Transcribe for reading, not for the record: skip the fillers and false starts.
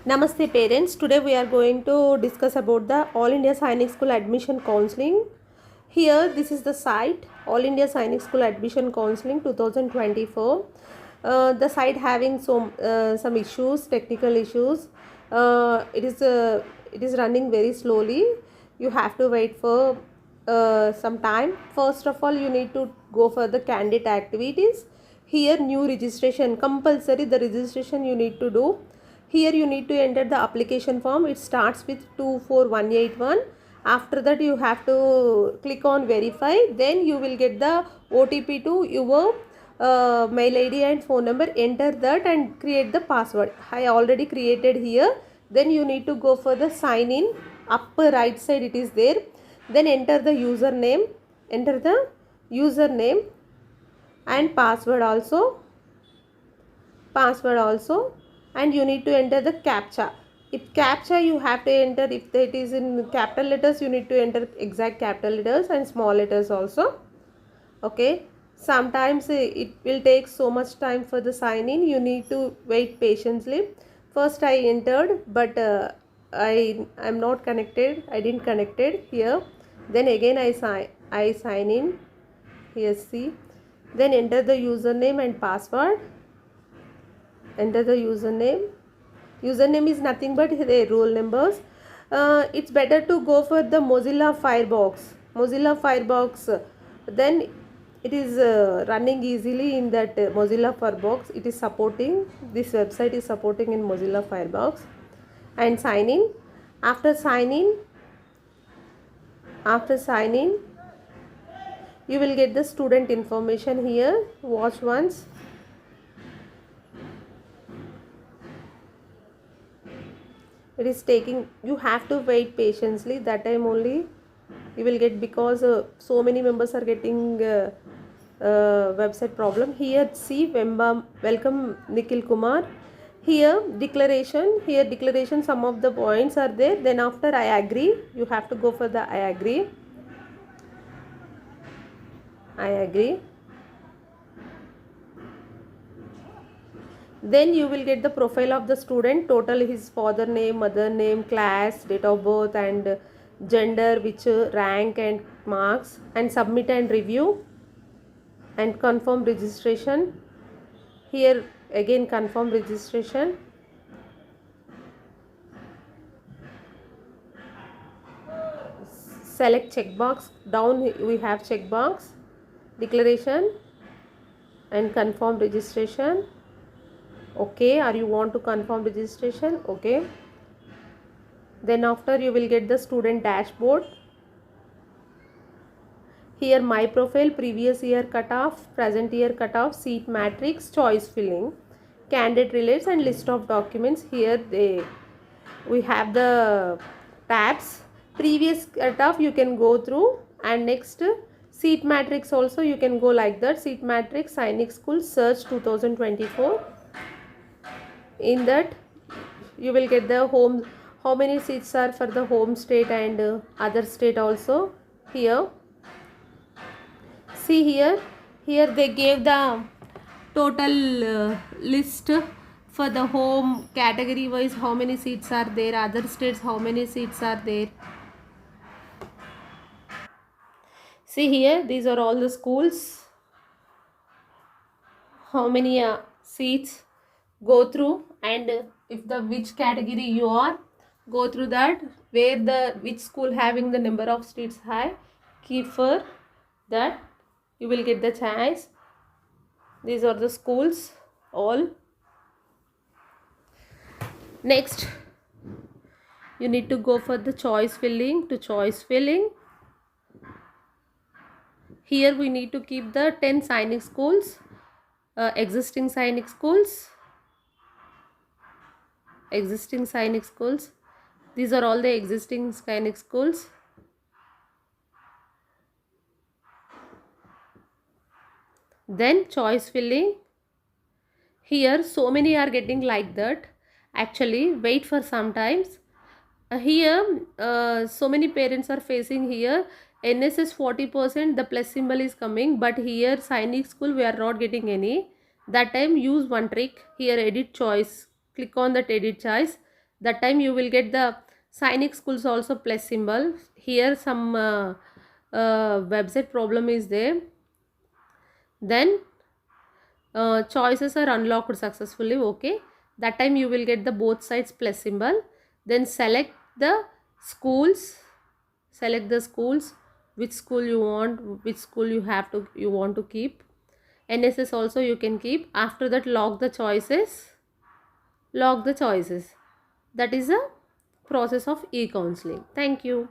Namaste parents. Today we are going to discuss about the All India Sainik School Admission Counselling. Here this is the site All India Sainik School Admission Counselling 2024. The site having some issues, technical issues. It is running very slowly. You have to wait for some time. First of all, you need to go for the candidate activities. Here new registration compulsory. The registration you need to do. Here you need to enter the application form. It starts with 24181. After that you have to click on verify. Then you will get the OTP to your mail ID and phone number. Enter that and create the password. I already created here. Then you need to go for the sign in. Upper right side it is there. Then enter the username. Enter the username and password also. And you need to enter the CAPTCHA. If CAPTCHA you have to enter, if it is in capital letters you need to enter exact capital letters and small letters also. Okay, sometimes it will take so much time for the sign in. You need to wait patiently. First I entered, but I am not connected. I didn't connected here. Then again I sign in. Here see. Then enter the username and password. Enter the username. Username is nothing but the roll numbers. It's better to go for the Mozilla Firefox. Then it is running easily in that Mozilla Firefox. It is supporting, this website is supporting in Mozilla Firefox. And sign in. After sign in, you will get the student information here. Watch once. It is taking, you have to wait patiently. That time only you will get, because so many members are getting website problem. Here see welcome Nikhil Kumar. Here declaration, some of the points are there. Then after I agree, you have to go for the I agree. Then you will get the profile of the student, total his father name, mother name, class, date of birth and gender, which rank and marks, and submit and review and confirm registration. Here again confirm registration. Select checkbox. Down we have checkbox, declaration and confirm registration. Okay, or you want to confirm registration? Okay. Then after you will get the student dashboard. Here my profile, previous year cutoff, present year cutoff, seat matrix, choice filling, candidate relates and list of documents. Here we have the tabs. Previous cutoff you can go through, and next seat matrix also you can go like that. Seat matrix, Sainik School search 2024. In that you will get the home, how many seats are for the home state and other state also. Here see, here they gave the total list for the home category wise, how many seats are there, other states how many seats are there. See here, these are all the schools, how many seats. Go through, and if the which category you are, go through that, where the which school having the number of seats high, keep for that, you will get the choice. These are the schools all. Next you need to go for the choice filling. Here we need to keep the 10 Sainik schools, existing Sainik schools. These are all the existing Sainik schools. Then choice filling. Here so many are getting like that. Actually wait for some times. Here so many parents are facing here NSS 40%, the plus symbol is coming, but here Sainik School we are not getting any. That time use one trick. Here edit choice, click on that edit choice, That time you will get the Sainik schools also plus symbol. Here some website problem is there. Then choices are unlocked successfully. Okay, that time you will get the both sides plus symbol. Then select the schools, which school you want, which school you want to keep. NSS also you can keep. After that, lock the choices. That is a process of e-counseling. Thank you.